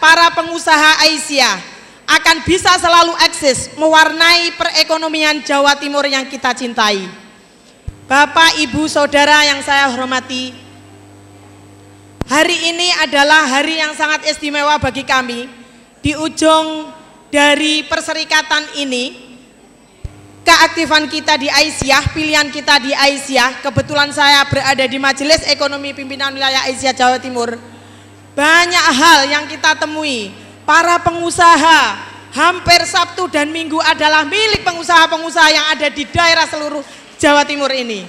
para pengusaha Aisyah akan bisa selalu eksis mewarnai perekonomian Jawa Timur yang kita cintai. Bapak, Ibu, Saudara yang saya hormati, hari ini adalah hari yang sangat istimewa bagi kami. Di ujung dari perserikatan ini, keaktifan kita di Aisyah, pilihan kita di Aisyah, kebetulan saya berada di Majelis Ekonomi Pimpinan Wilayah Aisyah Jawa Timur. Banyak hal yang kita temui, para pengusaha hampir Sabtu dan Minggu adalah milik pengusaha-pengusaha yang ada di daerah seluruh Jawa Timur ini.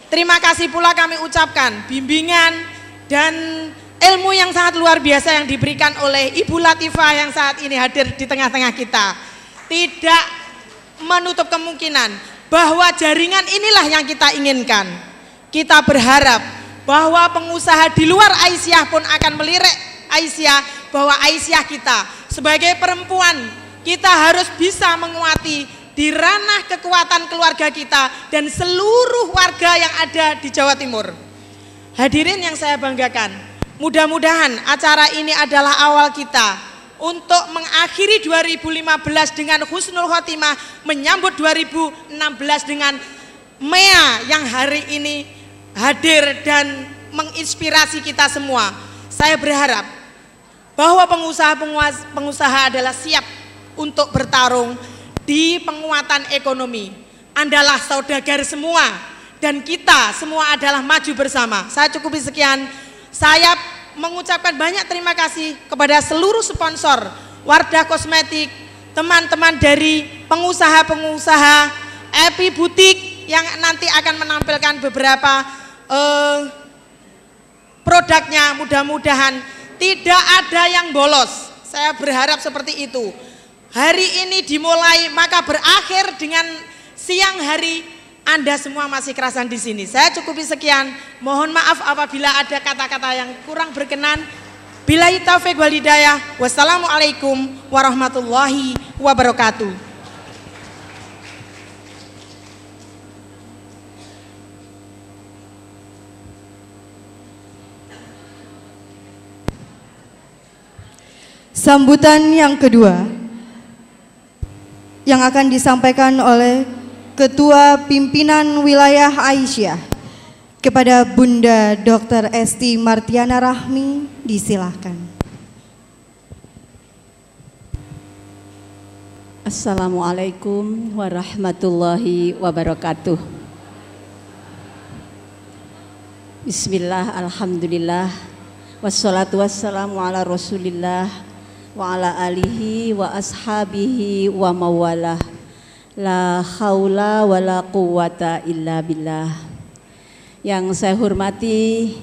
Terima kasih pula kami ucapkan bimbingan dan ilmu yang sangat luar biasa yang diberikan oleh Ibu Latifah yang saat ini hadir di tengah-tengah kita. Tidak menutup kemungkinan bahwa jaringan inilah yang kita inginkan. Kita berharap bahwa pengusaha di luar Aisyah pun akan melirik Aisyah, bahwa Aisyah kita sebagai perempuan, kita harus bisa menguati di ranah kekuatan keluarga kita dan seluruh warga yang ada di Jawa Timur. Hadirin yang saya banggakan, mudah-mudahan acara ini adalah awal kita untuk mengakhiri 2015 dengan husnul khotimah, menyambut 2016 dengan MEA yang hari ini hadir dan menginspirasi kita semua. Saya berharap bahwa pengusaha adalah siap untuk bertarung di penguatan ekonomi. Andalah saudagar semua dan kita semua adalah maju bersama. Saya cukupi sekian. Saya mengucapkan banyak terima kasih kepada seluruh sponsor Wardah Kosmetik, teman-teman dari pengusaha-pengusaha Epi Butik yang nanti akan menampilkan beberapa produknya. Mudah-mudahan tidak ada yang bolos. Saya berharap seperti itu. Hari ini dimulai maka berakhir dengan siang hari. Anda semua masih kerasan di sini. Saya cukupi sekian. Mohon maaf apabila ada kata-kata yang kurang berkenan. Billahi taufiq wal hidayah. Wassalamualaikum warahmatullahi wabarakatuh. Sambutan yang kedua yang akan disampaikan oleh Ketua Pimpinan Wilayah Aisyah kepada Bunda Dr. Esti Martiana Rahmi, disilahkan. Assalamualaikum warahmatullahi wabarakatuh. Bismillah, alhamdulillah, wassalatu wassalamu ala rasulillah wa ala alihi wa ashabihi wa mawalah. La haula wa la quwata illa billah. Yang saya hormati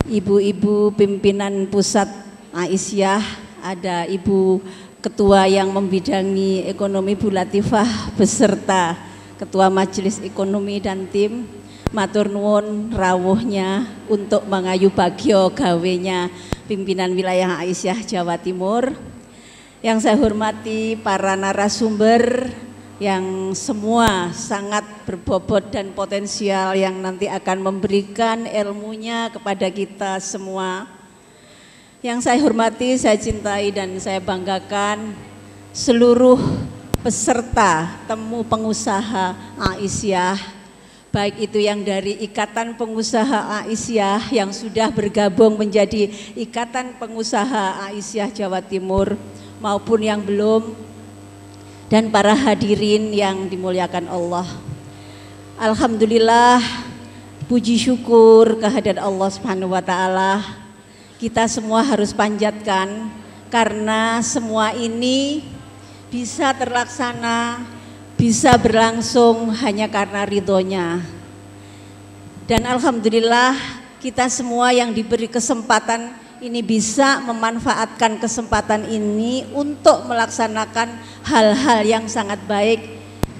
ibu-ibu pimpinan pusat Aisyah, ada Ibu Ketua yang membidangi ekonomi Bu Latifah beserta Ketua Majelis Ekonomi dan tim. Matur nuwun rawuhnya untuk mengayu bagyo gawenya pimpinan wilayah Aisyah Jawa Timur. Yang saya hormati para narasumber yang semua sangat berbobot dan potensial yang nanti akan memberikan ilmunya kepada kita semua. Yang saya hormati, saya cintai dan saya banggakan seluruh peserta temu pengusaha Aisyah, baik itu yang dari Ikatan Pengusaha Aisyah yang sudah bergabung menjadi Ikatan Pengusaha Aisyah Jawa Timur maupun yang belum, dan para hadirin yang dimuliakan Allah. Alhamdulillah, puji syukur kehadirat Allah Subhanahu wa taala kita semua harus panjatkan, karena semua ini bisa terlaksana, bisa berlangsung hanya karena ridhonya. Dan alhamdulillah kita semua yang diberi kesempatan ini bisa memanfaatkan kesempatan ini untuk melaksanakan hal-hal yang sangat baik,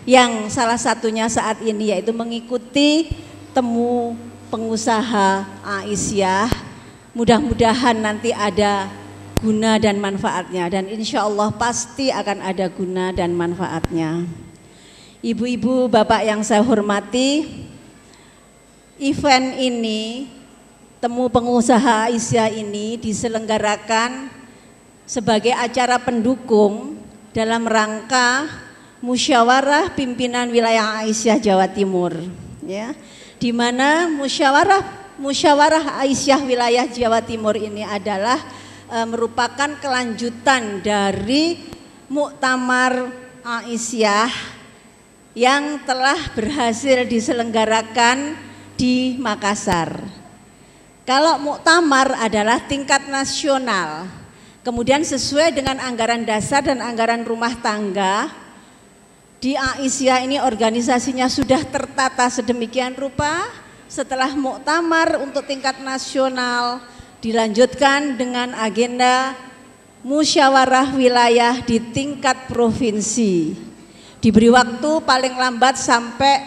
yang salah satunya saat ini yaitu mengikuti temu pengusaha Aisyah. Mudah-mudahan nanti ada guna dan manfaatnya, dan insya Allah pasti akan ada guna dan manfaatnya. Ibu-ibu, bapak yang saya hormati, event ini, temu pengusaha Aisyah ini diselenggarakan sebagai acara pendukung dalam rangka Musyawarah Pimpinan Wilayah Aisyah Jawa Timur, ya, di mana Musyawarah Aisyah Wilayah Jawa Timur ini adalah merupakan kelanjutan dari Muktamar Aisyah yang telah berhasil diselenggarakan di Makassar. Kalau muktamar adalah tingkat nasional, kemudian sesuai dengan anggaran dasar dan anggaran rumah tangga, di Aisyah ini organisasinya sudah tertata sedemikian rupa. Setelah muktamar untuk tingkat nasional dilanjutkan dengan agenda musyawarah wilayah di tingkat provinsi. Diberi waktu paling lambat sampai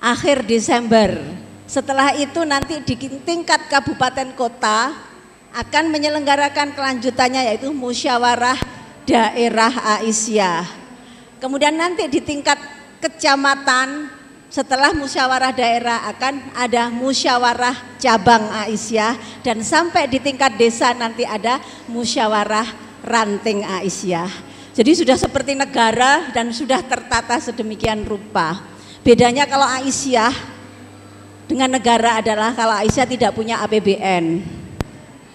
akhir Desember. Setelah itu nanti di tingkat kabupaten kota akan menyelenggarakan kelanjutannya, yaitu musyawarah daerah Aisyah. Kemudian nanti di tingkat kecamatan, setelah musyawarah daerah akan ada musyawarah cabang Aisyah, dan sampai di tingkat desa nanti ada musyawarah ranting Aisyah. Jadi sudah seperti negara dan sudah tertata sedemikian rupa. Bedanya kalau Aisyah dengan negara adalah kalau Aisyah tidak punya APBN.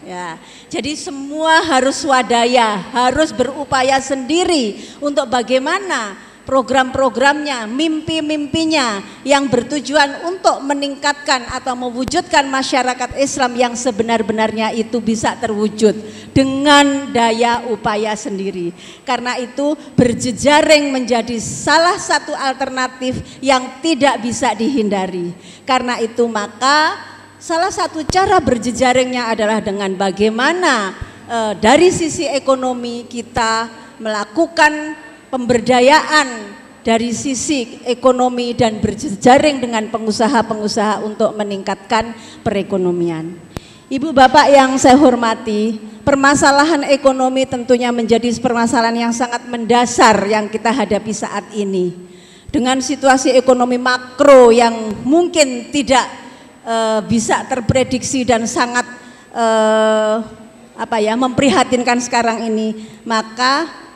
Ya, jadi semua harus swadaya, harus berupaya sendiri untuk bagaimana program-programnya, mimpi-mimpinya yang bertujuan untuk meningkatkan atau mewujudkan masyarakat Islam yang sebenar-benarnya itu bisa terwujud dengan daya upaya sendiri. Karena itu berjejaring menjadi salah satu alternatif yang tidak bisa dihindari. Karena itu maka salah satu cara berjejaringnya adalah dengan bagaimana dari sisi ekonomi kita melakukan pemberdayaan dari sisi ekonomi dan berjejaring dengan pengusaha-pengusaha untuk meningkatkan perekonomian. Ibu bapak yang saya hormati, permasalahan ekonomi tentunya menjadi permasalahan yang sangat mendasar yang kita hadapi saat ini. Dengan situasi ekonomi makro yang mungkin tidak bisa terprediksi dan sangat memprihatinkan sekarang ini, maka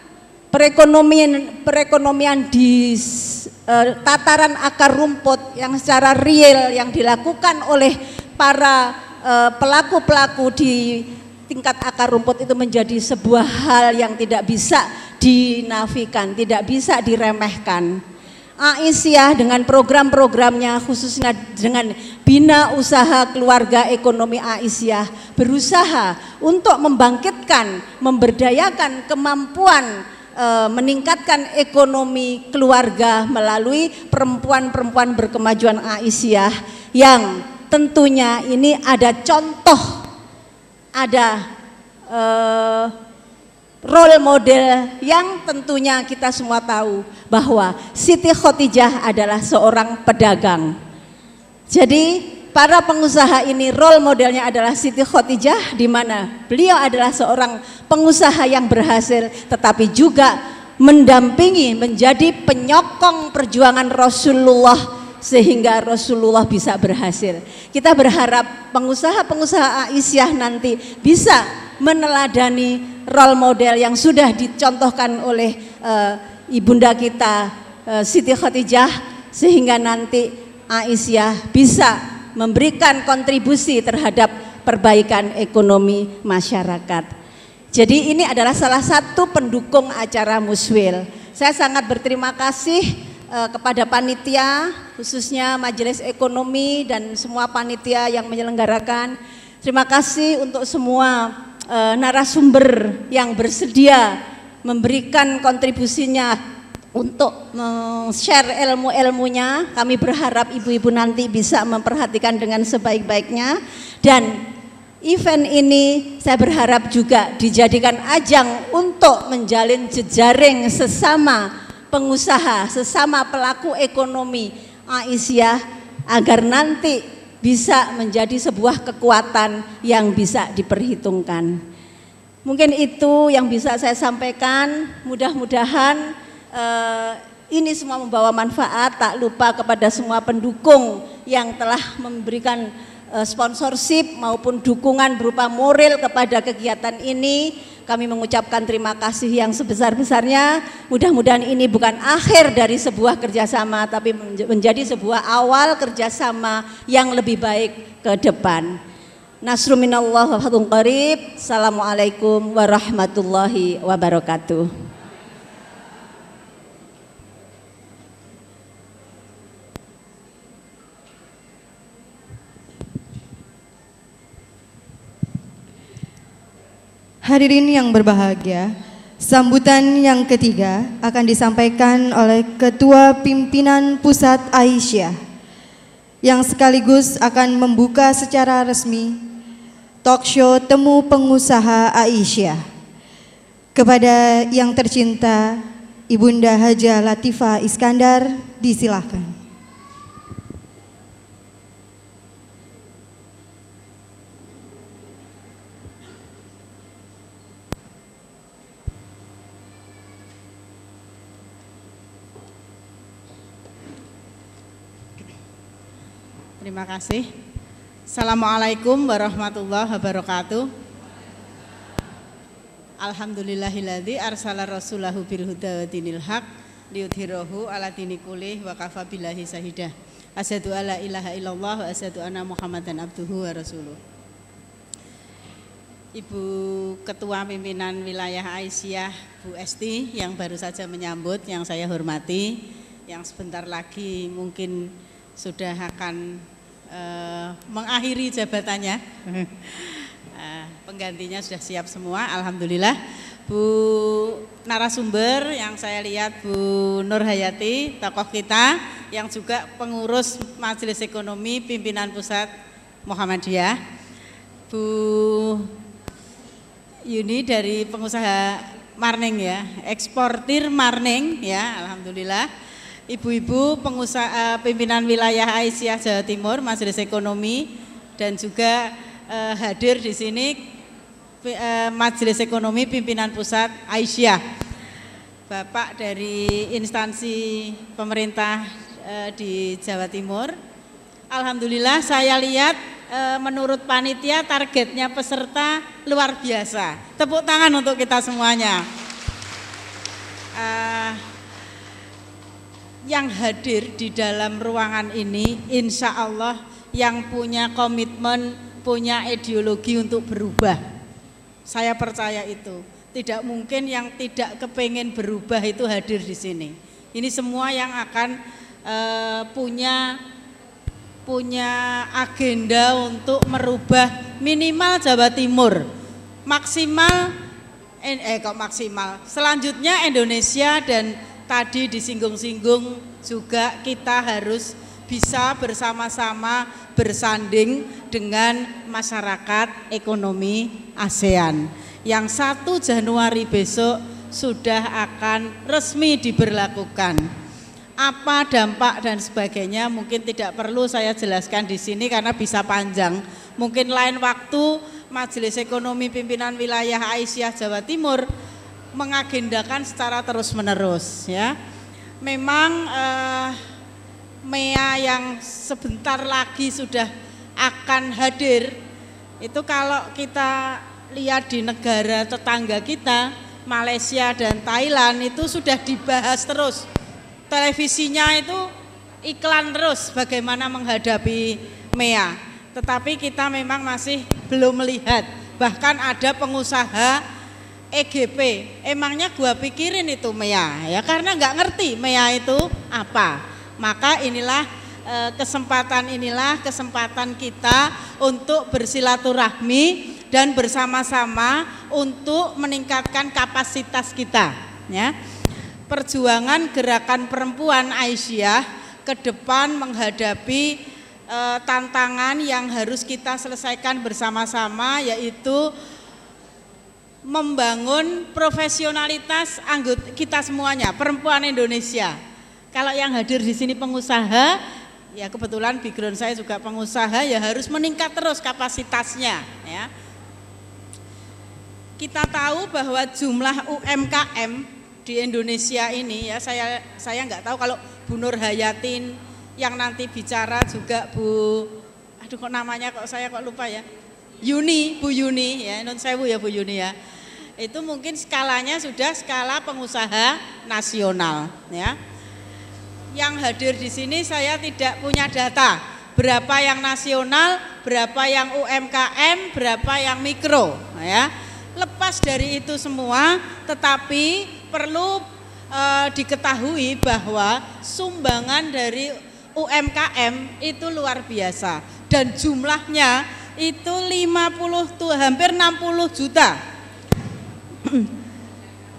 perekonomian di tataran akar rumput yang secara real yang dilakukan oleh para pelaku-pelaku di tingkat akar rumput itu menjadi sebuah hal yang tidak bisa dinafikan, tidak bisa diremehkan. Aisyah dengan program-programnya khususnya dengan Bina Usaha Keluarga Ekonomi Aisyah berusaha untuk membangkitkan, memberdayakan kemampuan meningkatkan ekonomi keluarga melalui perempuan-perempuan berkemajuan Aisyah yang tentunya ini ada contoh, ada role model yang tentunya kita semua tahu bahwa Siti Khotijah adalah seorang pedagang. Jadi para pengusaha ini role modelnya adalah Siti Khotijah, di mana beliau adalah seorang pengusaha yang berhasil tetapi juga mendampingi, menjadi penyokong perjuangan Rasulullah sehingga Rasulullah bisa berhasil. Kita berharap pengusaha-pengusaha Aisyah nanti bisa meneladani role model yang sudah dicontohkan oleh ibunda kita Siti Khotijah, sehingga nanti Aisyah bisa memberikan kontribusi terhadap perbaikan ekonomi masyarakat. Jadi ini adalah salah satu pendukung acara Muswil. Saya sangat berterima kasih kepada panitia, khususnya Majelis Ekonomi dan semua panitia yang menyelenggarakan. Terima kasih untuk semua narasumber yang bersedia memberikan kontribusinya untuk share ilmu-ilmunya. Kami berharap ibu-ibu nanti bisa memperhatikan dengan sebaik-baiknya, dan event ini saya berharap juga dijadikan ajang untuk menjalin jejaring sesama pengusaha, sesama pelaku ekonomi Aisyah, agar nanti bisa menjadi sebuah kekuatan yang bisa diperhitungkan. Mungkin itu yang bisa saya sampaikan. Mudah-mudahan ini semua membawa manfaat. Tak lupa kepada semua pendukung yang telah memberikan sponsorship maupun dukungan berupa moral kepada kegiatan ini. Kami mengucapkan terima kasih yang sebesar-besarnya. Mudah-mudahan ini bukan akhir dari sebuah kerjasama, tapi menjadi sebuah awal kerjasama yang lebih baik ke depan. Nasrun minallah wa fathun qarib. Assalamualaikum warahmatullahi wabarakatuh. Hadirin yang berbahagia, sambutan yang ketiga akan disampaikan oleh Ketua Pimpinan Pusat Aisyah yang sekaligus akan membuka secara resmi talk show Temu Pengusaha Aisyah. Kepada yang tercinta Ibunda Hajah Latifah Iskandar, disilahkan. Terima kasih. Assalamualaikum warahmatullahi wabarakatuh. Alhamdulillahilladzi arsala rasulahu bil huda wa dinil haq liyudhhirahu ala dini kullih wa kafa billahi shahidah. Asyhadu alla ilaha illallah wa asyhadu anna Muhammadan abduhu wa rasuluh. Ibu Ketua Pimpinan Wilayah Aisyah Bu Esti yang baru saja menyambut, yang saya hormati, yang sebentar lagi mungkin sudah akan mengakhiri jabatannya. Penggantinya sudah siap semua, alhamdulillah. Bu narasumber yang saya lihat Bu Nur Hayati, tokoh kita yang juga pengurus Majelis Ekonomi Pimpinan Pusat Muhammadiyah. Bu Yuni dari pengusaha Marning ya, eksportir Marning ya, alhamdulillah. Ibu-ibu pengusaha pimpinan wilayah Aisyah Jawa Timur, Majelis Ekonomi, dan juga hadir di sini Majelis Ekonomi Pimpinan Pusat Aisyah, Bapak dari instansi pemerintah di Jawa Timur. Alhamdulillah saya lihat menurut panitia targetnya peserta luar biasa. Tepuk tangan untuk kita semuanya. Yang hadir di dalam ruangan ini insya Allah yang punya komitmen, punya ideologi untuk berubah. Saya percaya itu. Tidak mungkin yang tidak kepengen berubah itu hadir di sini. Ini semua yang akan punya agenda untuk merubah minimal Jawa Timur. Maksimal selanjutnya Indonesia, dan tadi disinggung-singgung juga kita harus bisa bersama-sama bersanding dengan masyarakat ekonomi ASEAN yang 1 Januari besok sudah akan resmi diberlakukan. Apa dampak dan sebagainya mungkin tidak perlu saya jelaskan di sini karena bisa panjang. Mungkin lain waktu Majelis Ekonomi Pimpinan Wilayah Aisyah Jawa Timur mengagendakan secara terus-menerus ya. Memang MEA yang sebentar lagi sudah akan hadir itu kalau kita lihat di negara tetangga kita Malaysia dan Thailand itu sudah dibahas terus. Televisinya itu iklan terus bagaimana menghadapi MEA. Tetapi kita memang masih belum melihat. Bahkan ada pengusaha EGP, emangnya gua pikirin itu MEA ya, karena nggak ngerti MEA itu apa. Maka inilah kesempatan kita untuk bersilaturahmi dan bersama-sama untuk meningkatkan kapasitas kita ya. Perjuangan gerakan perempuan Aisyah ke depan menghadapi tantangan yang harus kita selesaikan bersama-sama, yaitu membangun profesionalitas anggota kita semuanya, perempuan Indonesia. Kalau yang hadir di sini pengusaha, ya kebetulan background saya juga pengusaha, ya harus meningkat terus kapasitasnya. Ya. Kita tahu bahwa jumlah UMKM di Indonesia ini, ya saya nggak tahu kalau Bu Nur Hayatin yang nanti bicara juga Bu aduh kok namanya kok saya kok lupa ya. Yuni, Bu Yuni ya, non sewu ya Bu Yuni ya. Itu mungkin skalanya sudah skala pengusaha nasional ya. Yang hadir di sini saya tidak punya data berapa yang nasional, berapa yang UMKM, berapa yang mikro ya. Lepas dari itu semua, tetapi perlu diketahui bahwa sumbangan dari UMKM itu luar biasa dan jumlahnya itu 50 tuh hampir 60 juta.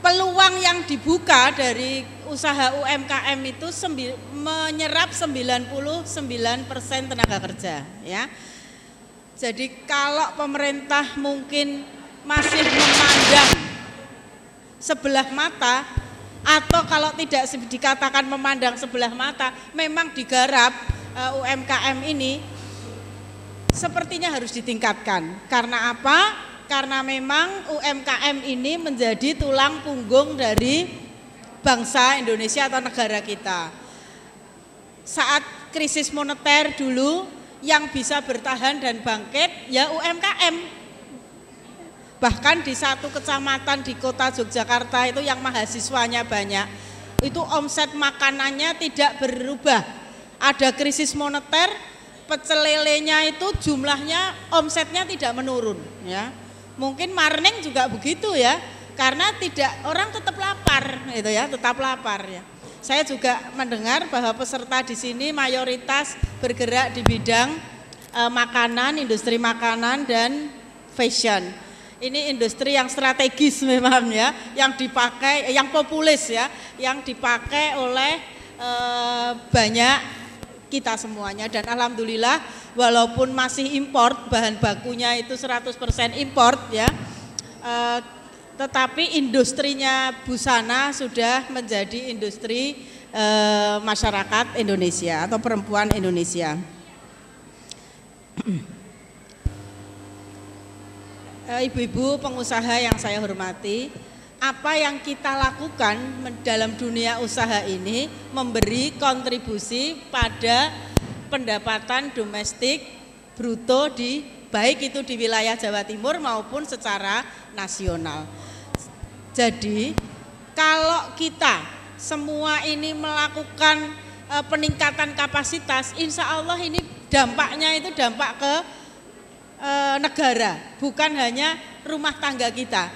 Peluang yang dibuka dari usaha UMKM itu menyerap 99% tenaga kerja ya. Jadi kalau pemerintah mungkin masih memandang sebelah mata, atau kalau tidak dikatakan memandang sebelah mata, memang digarap UMKM ini sepertinya harus ditingkatkan. Karena apa? Karena memang UMKM ini menjadi tulang punggung dari bangsa Indonesia atau negara kita. Saat krisis moneter dulu yang bisa bertahan dan bangkit ya UMKM. Bahkan di satu kecamatan di kota Yogyakarta itu yang mahasiswanya banyak, itu omset makanannya tidak berubah. Ada krisis moneter, pecel lelenya itu jumlahnya omsetnya tidak menurun ya. Mungkin Marning juga begitu ya, karena tidak, orang tetap lapar gitu ya, tetap lapar ya. Saya juga mendengar bahwa peserta di sini mayoritas bergerak di bidang makanan, industri makanan dan fashion. Ini industri yang strategis memang ya, yang dipakai, yang populis ya, yang dipakai oleh banyak kita semuanya. Dan alhamdulillah walaupun masih import, bahan bakunya itu 100% import ya, tetapi industrinya busana sudah menjadi industri masyarakat Indonesia atau perempuan Indonesia. Ibu-ibu pengusaha yang saya hormati, apa yang kita lakukan dalam dunia usaha ini memberi kontribusi pada pendapatan domestik bruto di baik itu di wilayah Jawa Timur maupun secara nasional. Jadi kalau kita semua ini melakukan peningkatan kapasitas, insya Allah ini dampaknya itu dampak ke negara, bukan hanya rumah tangga kita.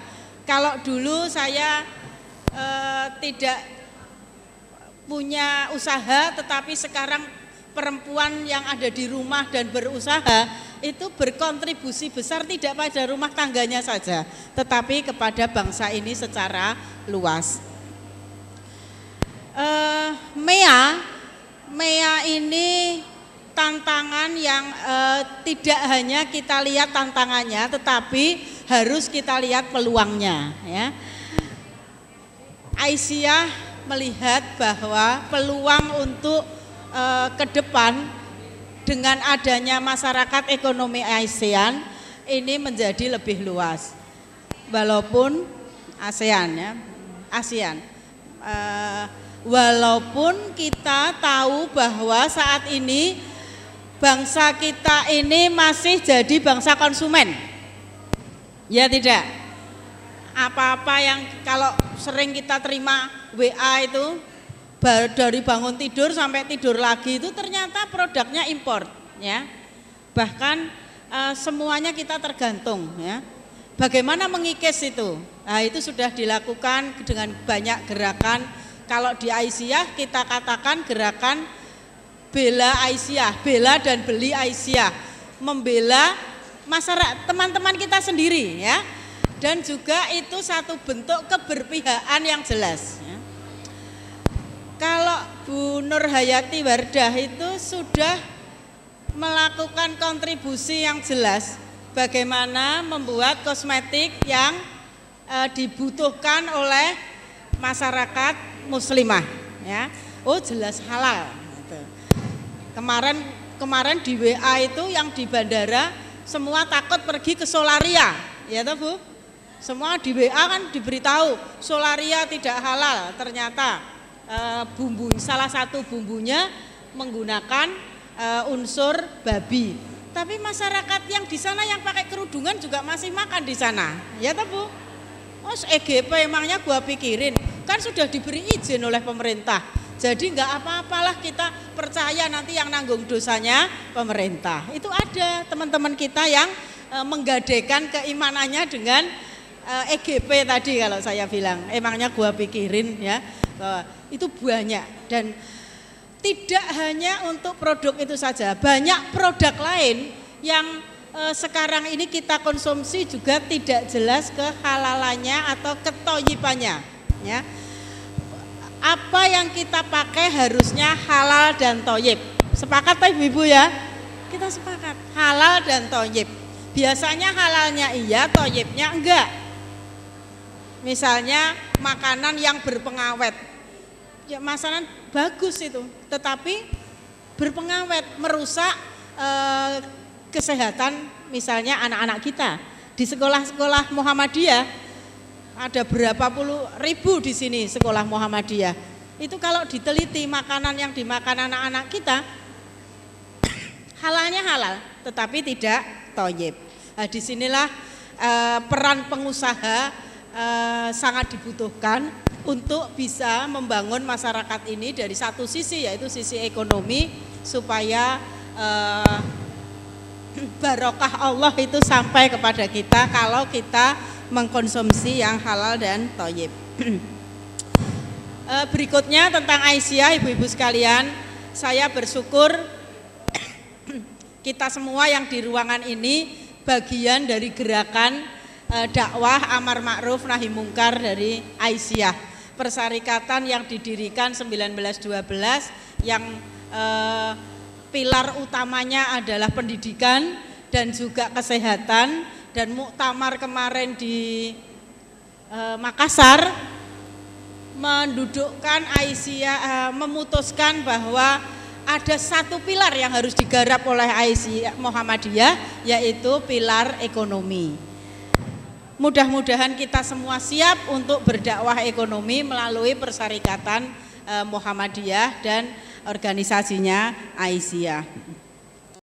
Kalau dulu saya tidak punya usaha, tetapi sekarang perempuan yang ada di rumah dan berusaha itu berkontribusi besar tidak pada rumah tangganya saja, tetapi kepada bangsa ini secara luas. MEA ini tantangan yang tidak hanya kita lihat tantangannya, tetapi harus kita lihat peluangnya ya. Aisyah melihat bahwa peluang untuk ke depan dengan adanya masyarakat ekonomi ASEAN ini menjadi lebih luas. Walaupun walaupun kita tahu bahwa saat ini bangsa kita ini masih jadi bangsa konsumen. Ya tidak? Apa-apa yang kalau sering kita terima WA itu dari bangun tidur sampai tidur lagi itu ternyata produknya import ya. Bahkan semuanya kita tergantung ya. Bagaimana mengikis itu? Nah, itu sudah dilakukan dengan banyak gerakan. Kalau di Aisyah kita katakan gerakan bela Aisyah, bela dan beli Aisyah, membela masyarakat teman-teman kita sendiri ya, dan juga itu satu bentuk keberpihakan yang jelas ya. Kalau Bu Nur Hayati Wardah itu sudah melakukan kontribusi yang jelas bagaimana membuat kosmetik yang dibutuhkan oleh masyarakat muslimah ya. Oh jelas halal gitu. Kemarin di WA itu yang di bandara semua takut pergi ke Solaria, ya toh Bu? Semua di WA kan diberitahu Solaria tidak halal. Ternyata salah satu bumbunya menggunakan unsur babi. Tapi masyarakat yang di sana yang pakai kerudungan juga masih makan di sana. Ya toh Bu? Oh, EGP emangnya gua pikirin, kan sudah diberi izin oleh pemerintah. Jadi enggak apa-apalah, kita percaya nanti yang nanggung dosanya pemerintah. Itu ada teman-teman kita yang menggadekan keimanannya dengan EGP tadi kalau saya bilang. Emangnya gua pikirin ya. Itu banyak, dan tidak hanya untuk produk itu saja. Banyak produk lain yang sekarang ini kita konsumsi juga tidak jelas kehalalannya atau ketoyibannya, ya. Apa yang kita pakai harusnya halal dan toyib. Sepakat Ibu ya? Kita sepakat halal dan toyib. Biasanya halalnya iya, toyibnya enggak. Misalnya makanan yang berpengawet, ya makanan bagus itu, tetapi berpengawet, merusak kesehatan misalnya anak-anak kita. Di sekolah-sekolah Muhammadiyah ada berapa puluh ribu di sini sekolah Muhammadiyah. Itu kalau diteliti makanan yang dimakan anak-anak kita halalnya halal, tetapi tidak toyib. Nah, disinilah peran pengusaha sangat dibutuhkan untuk bisa membangun masyarakat ini dari satu sisi, yaitu sisi ekonomi, supaya barokah Allah itu sampai kepada kita kalau kita mengkonsumsi yang halal dan thayyib. Berikutnya tentang Aisyah, ibu-ibu sekalian, saya bersyukur kita semua yang di ruangan ini bagian dari gerakan dakwah amar ma'ruf nahi mungkar dari Aisyah, persyarikatan yang didirikan 1912 yang pilar utamanya adalah pendidikan dan juga kesehatan. Dan muktamar kemarin di Makassar mendudukkan Aisyah, memutuskan bahwa ada satu pilar yang harus digarap oleh Aisyah Muhammadiyah, yaitu pilar ekonomi. Mudah-mudahan kita semua siap untuk berdakwah ekonomi melalui persyarikatan Muhammadiyah dan organisasinya Aisyah.